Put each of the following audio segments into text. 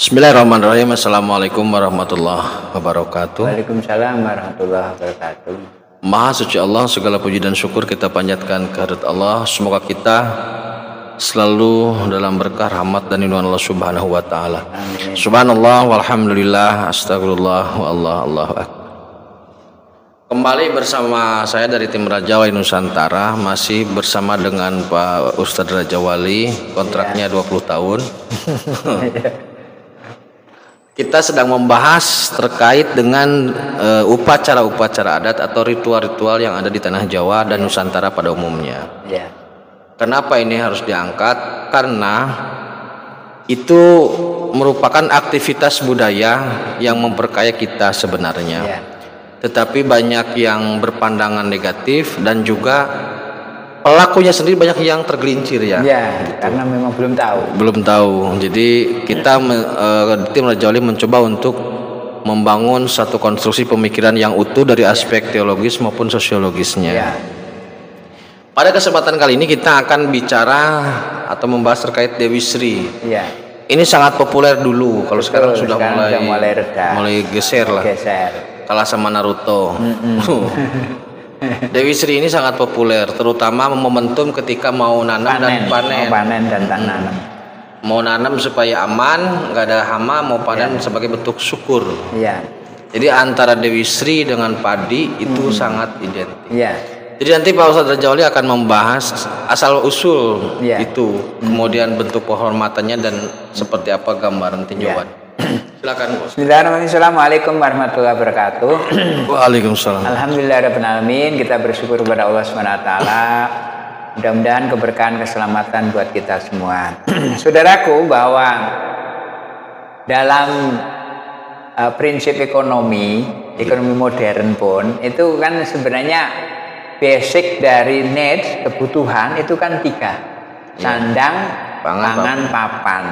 Bismillahirrahmanirrahim. Assalamualaikum warahmatullahi wabarakatuh. Waalaikumsalam warahmatullahi wabarakatuh. Maha suci Allah, segala puji dan syukur kita panjatkan kehadirat Allah. Semoga kita selalu dalam berkah rahmat dan lindungan Allah Subhanahu wa taala. Subhanallah walhamdulillah astagfirullah Allahu akbar. Kembali bersama saya dari tim Raja Wali Nusantara, masih bersama dengan Pak Ustadz Raja Wali, kontraknya 20 tahun. Kita sedang membahas terkait dengan upacara-upacara adat atau ritual-ritual yang ada di tanah Jawa dan Nusantara pada umumnya. Ya. Kenapa ini harus diangkat? Karena itu merupakan aktivitas budaya yang memperkaya kita sebenarnya. Ya. Tetapi banyak yang berpandangan negatif dan juga pelakunya sendiri banyak yang tergelincir ya. Ya, gitu. karena memang belum tahu. Belum tahu. Jadi kita tim Raja Wali mencoba untuk membangun satu konstruksi pemikiran yang utuh dari aspek teologis maupun sosiologisnya. Ya. Pada kesempatan kali ini kita akan bicara atau membahas terkait Dewi Sri. Ya. Ini sangat populer dulu. Kalau sekarang sudah mulai reda. mulai geser lah. Geser. Kalah sama Naruto. Dewi Sri ini sangat populer, terutama momentum ketika mau nanam dan panen. Mau panen dan tanam. Mau nanam supaya aman, nggak ada hama, mau panen sebagai bentuk syukur. Iya. Jadi antara Dewi Sri dengan padi itu sangat identik. Iya. Jadi nanti Pak Ustadz Raja Wali akan membahas asal usul itu, kemudian bentuk penghormatannya dan seperti apa gambaran tinjauan. Silakan Bos. Bismillahirrahmanirrahim. Assalamualaikum warahmatullahi wabarakatuh. Waalaikumsalam. Alhamdulillahirrahmanirrahim. Kita bersyukur kepada Allah SWT. Mudah-mudahan keberkahan keselamatan buat kita semua. Saudaraku, bahwa dalam prinsip ekonomi modern pun itu kan sebenarnya basic dari needs, kebutuhan itu kan 3. Sandang, pangan, papan.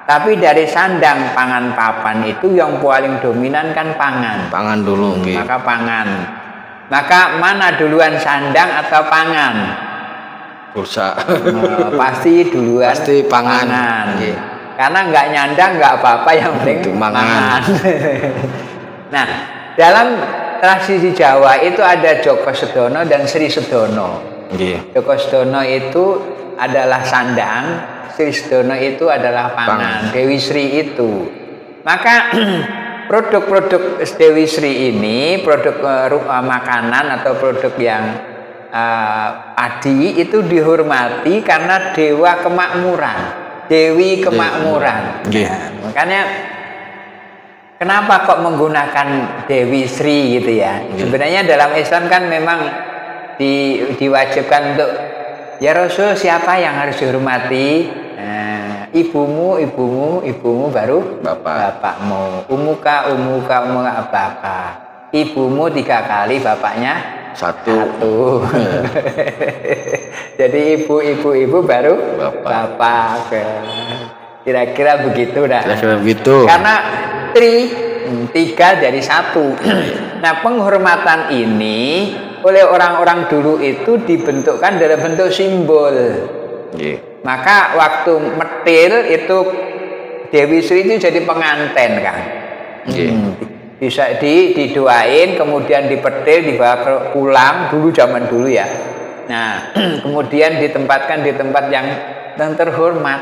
Tapi dari sandang, pangan, papan itu yang paling dominan kan pangan. Pangan dulu. Maka pangan. Maka mana duluan sandang atau pangan? Pulsa. Pasti duluan. Pasti pangan. Karena nggak nyandang nggak apa-apa, yang penting pangan. Nah, dalam tradisi Jawa itu ada Joko Sedono dan Sri Sedono. Joko Sedono itu adalah sandang, Sri Sedono itu adalah pangan. Dewi Sri itu. Maka produk-produk Dewi Sri ini, produk makanan atau produk yang padi itu dihormati karena dewa kemakmuran, Dewi kemakmuran. Nah, makanya kenapa kok menggunakan Dewi Sri gitu ya? Sebenarnya dalam Islam kan memang diwajibkan untuk ya Rasul siapa yang harus dihormati? Ibumu baru bapakmu. Umuka bapak. Ibumu 3 kali, bapaknya 1. Jadi ibu baru bapak. Kira-kira begitu dah. Kira-kira begitu. Karena 3 dari 1. Nah, penghormatan ini oleh orang-orang dulu itu dibentukkan dalam bentuk simbol. Maka waktu metil itu Dewi Sri itu jadi pengantin kan. Bisa didoain, kemudian dipetil, dibawa pulang dulu, zaman dulu ya. Nah, kemudian ditempatkan di tempat yang terhormat.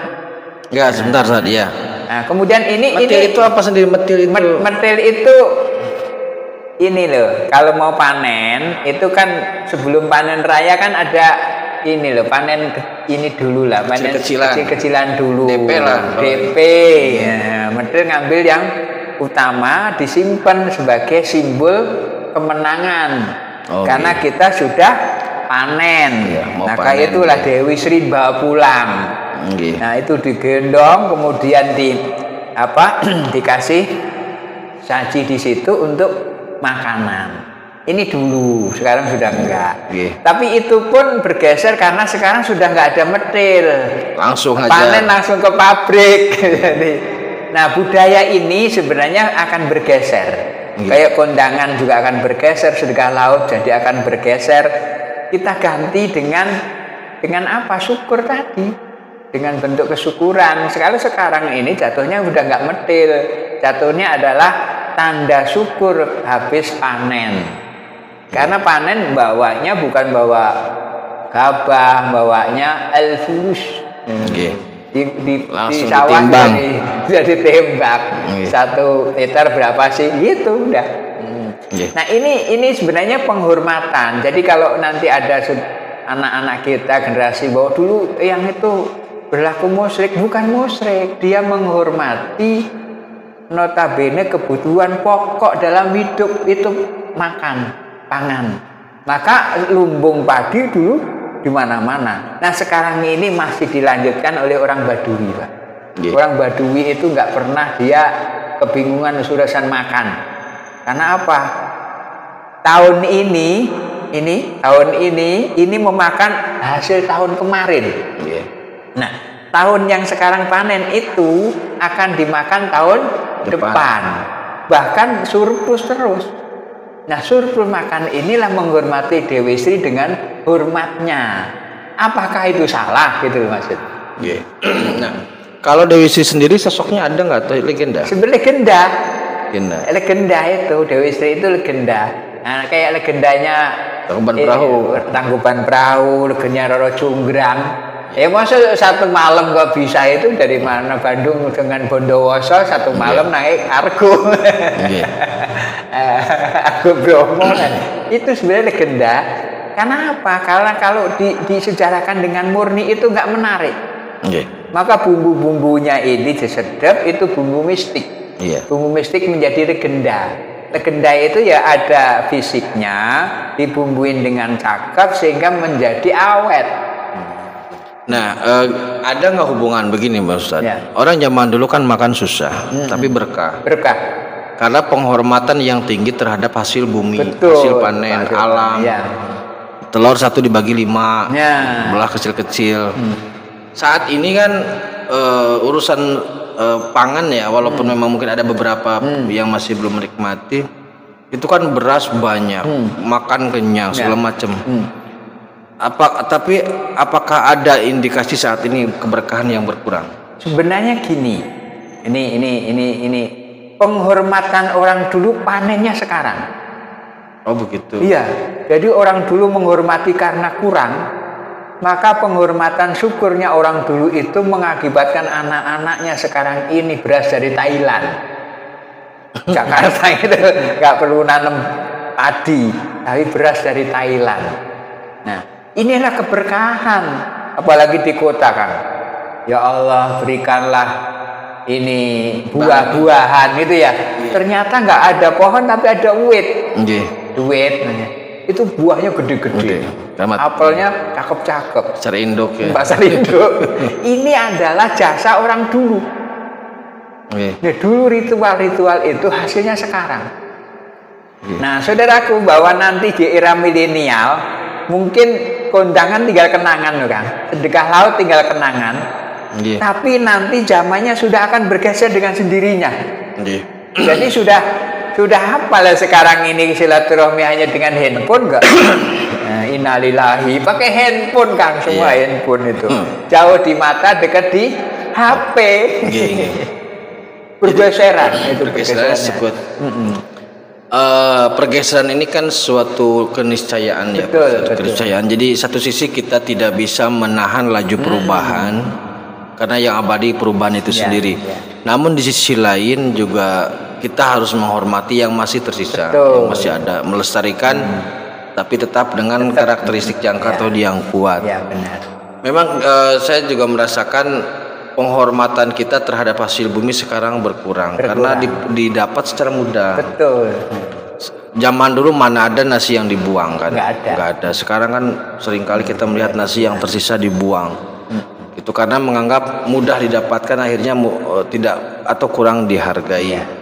Enggak, sebentar saat ya. Nah, kemudian metil itu apa sendiri metil itu? Metil itu ini loh, kalau mau panen itu kan sebelum panen raya kan ada ini loh, panen ini dulu lah, panen kecil-kecilan dulu. DP lah. DP. Ya, metil ngambil yang utama, disimpan sebagai simbol kemenangan. Karena kita sudah panen. Maka itulah Dewi Sri bawa pulang. Nah, itu digendong, kemudian dikasih saji di situ untuk makanan. Ini dulu, sekarang sudah enggak. Tapi itu pun bergeser karena sekarang sudah enggak ada metil. Langsung aja. Panen langsung ke pabrik. Nah, budaya ini sebenarnya akan bergeser. Kayak kondangan juga akan bergeser, sedekah laut jadi akan bergeser. Kita ganti dengan apa? Syukur tadi. dengan bentuk kesyukuran. Sekarang ini jatuhnya udah nggak medil, jatuhnya adalah tanda syukur habis panen. Karena panen bawanya bukan bawa gabah, bawanya al-fulus. Di sawah jadi tembak. 1 liter berapa sih? Gitu udah. Nah ini sebenarnya penghormatan. Jadi kalau nanti ada anak-anak kita generasi bawah dulu yang itu berlaku musyrik, bukan musyrik, dia menghormati notabene kebutuhan pokok dalam hidup itu makan, pangan. Maka lumbung padi dulu di mana-mana. Nah sekarang ini masih dilanjutkan oleh orang Badui, Pak. Orang Badui itu nggak pernah dia kebingungan urusan makan. Karena apa? Tahun ini memakan hasil tahun kemarin. Nah, tahun yang sekarang panen itu akan dimakan tahun depan. Bahkan surplus terus. Nah, surplus makan inilah menghormati Dewi Sri dengan hormatnya. Apakah itu salah gitu maksud? Nah, kalau Dewi Sri sendiri sosoknya ada nggak? Atau legenda? Sebenarnya legenda itu Dewi Sri itu legenda. Nah, kayak legendanya Tangkuban Perahu, legendanya Roro Jonggrang. Masa 1 malam kok bisa itu dari mana Bandung dengan Bondowoso 1 malam naik Argo. Argo Bromo itu sebenarnya legenda. Karena apa? Karena kalau disejarahkan dengan murni itu nggak menarik. Maka bumbu-bumbunya ini disedap itu bumbu mistik. Bumbu mistik menjadi legenda. Legenda itu ya ada fisiknya, dibumbuin dengan cakep sehingga menjadi awet. Nah, ada nggak hubungan begini, Mbak Ustadz? Orang zaman dulu kan makan susah, tapi berkah. Karena penghormatan yang tinggi terhadap hasil bumi, hasil panen, alam. Telur 1 dibagi 5, belah kecil-kecil. Saat ini kan urusan pangan ya, walaupun memang mungkin ada beberapa yang masih belum menikmati, itu kan beras banyak, makan kenyang segala macam. Tapi apakah ada indikasi saat ini keberkahan yang berkurang? Sebenarnya gini, ini penghormatan orang dulu panennya sekarang. Oh begitu. Iya, jadi orang dulu menghormati karena kurang, maka penghormatan syukurnya orang dulu itu mengakibatkan anak-anaknya sekarang ini beras dari Thailand. Jakarta itu nggak perlu nanam padi, tapi beras dari Thailand. Nah, inilah keberkahan, apalagi di kota kan. Ya Allah berikanlah ini buah-buahan gitu ya. Ternyata nggak ada pohon tapi ada uwit. Duit, itu buahnya gede-gede. Apelnya cakep-cakep. Pasar induk ya. Pasar induk. Ini adalah jasa orang dulu. Nah, dulu ritual-ritual itu hasilnya sekarang. Nah, saudaraku, bahwa nanti di era milenial mungkin kondangan tinggal kenangan, kan? Sedekah laut tinggal kenangan. Tapi nanti zamannya sudah akan bergeser dengan sendirinya. Jadi sudah hafal ya sekarang ini silaturahmi hanya dengan handphone enggak? Nah, innalillahi pakai handphone Kang, semua handphone itu. Jauh di mata, dekat di HP. Pergeseran itu disebut. Pergeseran ini kan suatu keniscayaan ya, keniscayaan. Jadi satu sisi kita tidak bisa menahan laju perubahan karena yang abadi perubahan itu sendiri. Namun di sisi lain juga kita harus menghormati yang masih tersisa, yang masih ada, melestarikan, tapi tetap dengan karakteristik jangkar atau yang kuat. Benar. Memang saya juga merasakan penghormatan kita terhadap hasil bumi sekarang berkurang. Karena didapat secara mudah. Zaman dulu mana ada nasi yang dibuang kan? Nggak ada. Sekarang kan seringkali kita melihat nasi yang tersisa dibuang. Itu karena menganggap mudah didapatkan, akhirnya tidak atau kurang dihargai.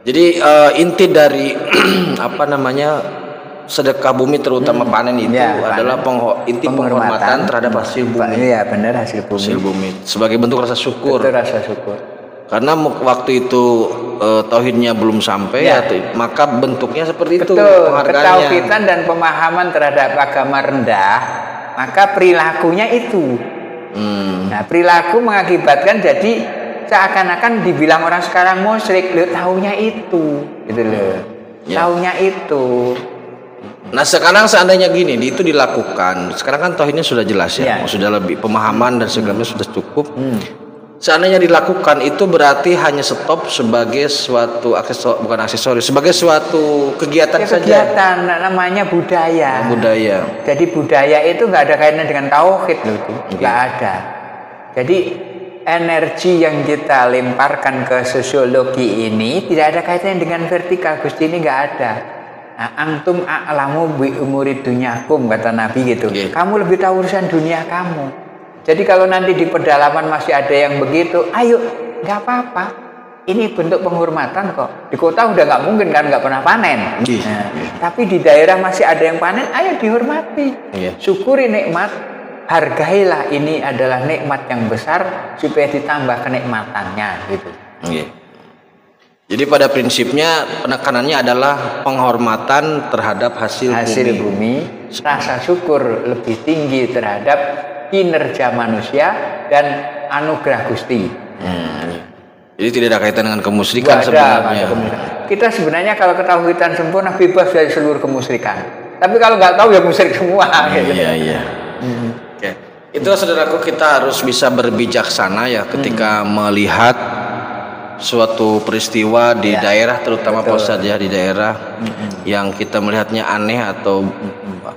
Jadi inti dari sedekah bumi terutama panen itu adalah inti penghormatan terhadap hasil bumi. Iya benar, hasil bumi sebagai bentuk rasa syukur. Rasa syukur. Karena waktu itu tauhidnya belum sampai, maka bentuknya seperti itu. Ketauhidan dan pemahaman terhadap agama rendah, maka perilakunya itu. Nah, perilaku mengakibatkan jadi seakan-akan dibilang orang sekarang musyrik, lo taunya itu, gitu loh. Taunya itu. Nah sekarang seandainya gini, itu dilakukan. Sekarang kan tauhidnya sudah jelas ya, sudah lebih pemahaman dan segalanya sudah cukup. Seandainya dilakukan itu berarti hanya stop sebagai suatu aksesoris, sebagai suatu kegiatan saja. Kegiatan namanya budaya. Budaya. Jadi budaya itu nggak ada kaitannya dengan tauhid loh, nggak ada. Jadi energi yang kita lemparkan ke sosiologi ini tidak ada kaitannya dengan vertikal. Gusti ini nggak ada. Nah, antum a'lamu bi umuri dunyakum, kata Nabi gitu. Kamu lebih tahu urusan dunia kamu. Jadi kalau nanti di pedalaman masih ada yang begitu, ayo, nggak apa-apa. Ini bentuk penghormatan kok. Di kota udah nggak mungkin kan, nggak pernah panen. Nah, tapi di daerah masih ada yang panen, ayo dihormati. Syukuri nikmat, hargailah ini adalah nikmat yang besar supaya ditambah kenikmatannya gitu. Jadi pada prinsipnya penekanannya adalah penghormatan terhadap hasil bumi. Rasa syukur lebih tinggi terhadap kinerja manusia dan anugerah Gusti. Jadi tidak ada kaitan dengan kemusyrikan sebenarnya. Kita sebenarnya kalau ketauhidan sempurna bebas dari seluruh kemusyrikan. Tapi kalau nggak tahu ya musyrik semua. Iya. Itu saudaraku, kita harus bisa berbijaksana ya ketika melihat suatu peristiwa di daerah, terutama Ustaz ya, di daerah yang kita melihatnya aneh atau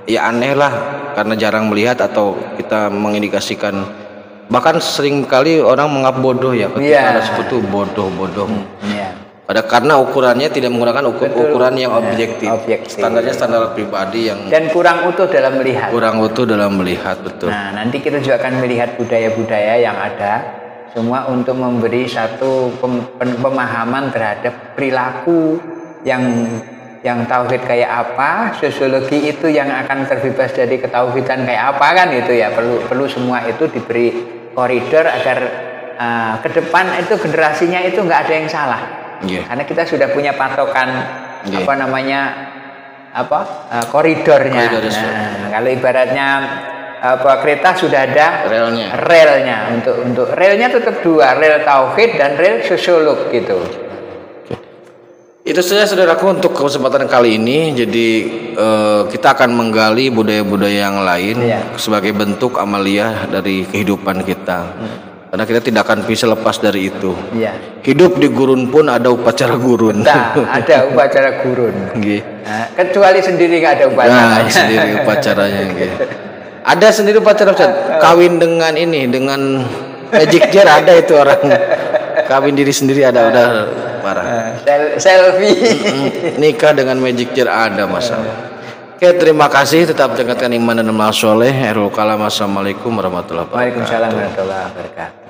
ya aneh lah karena jarang melihat atau kita mengindikasikan, bahkan sering kali orang menganggap bodoh ya ketika ada sesuatu bodoh. Karena ukurannya tidak menggunakan ukuran yang objektif. Standarnya standar pribadi yang dan kurang utuh dalam melihat. Betul. Nah, nanti kita juga akan melihat budaya-budaya yang ada semua untuk memberi satu pemahaman terhadap perilaku yang tauhid kayak apa, sosiologi itu yang akan terbebas dari ketauhidan kayak apa kan itu ya, perlu semua itu diberi koridor agar ke depan itu generasinya itu nggak ada yang salah. Karena kita sudah punya patokan koridornya. Nah, kalau ibaratnya kereta sudah ada relnya. Untuk relnya tetap dua, rel tauhid dan rel sosiolog gitu. Itu saja saudaraku untuk kesempatan kali ini. Jadi kita akan menggali budaya-budaya yang lain sebagai bentuk amalia dari kehidupan kita. Karena kita tidak akan bisa lepas dari itu. Hidup di gurun pun ada upacara gurun. Ada upacara gurun. Nah, kecuali sendiri nggak ada upacaranya. Sendiri upacaranya. Ada sendiri upacara kawin dengan magic jar, ada itu orang kawin diri sendiri ada, udah parah. Selfie. Nikah dengan magic jar ada masalah. Oke, terima kasih, tetap tingkatkan iman dan amal soleh. Assalamualaikum warahmatullahi wabarakatuh. Waalaikumsalam warahmatullahi wabarakatuh.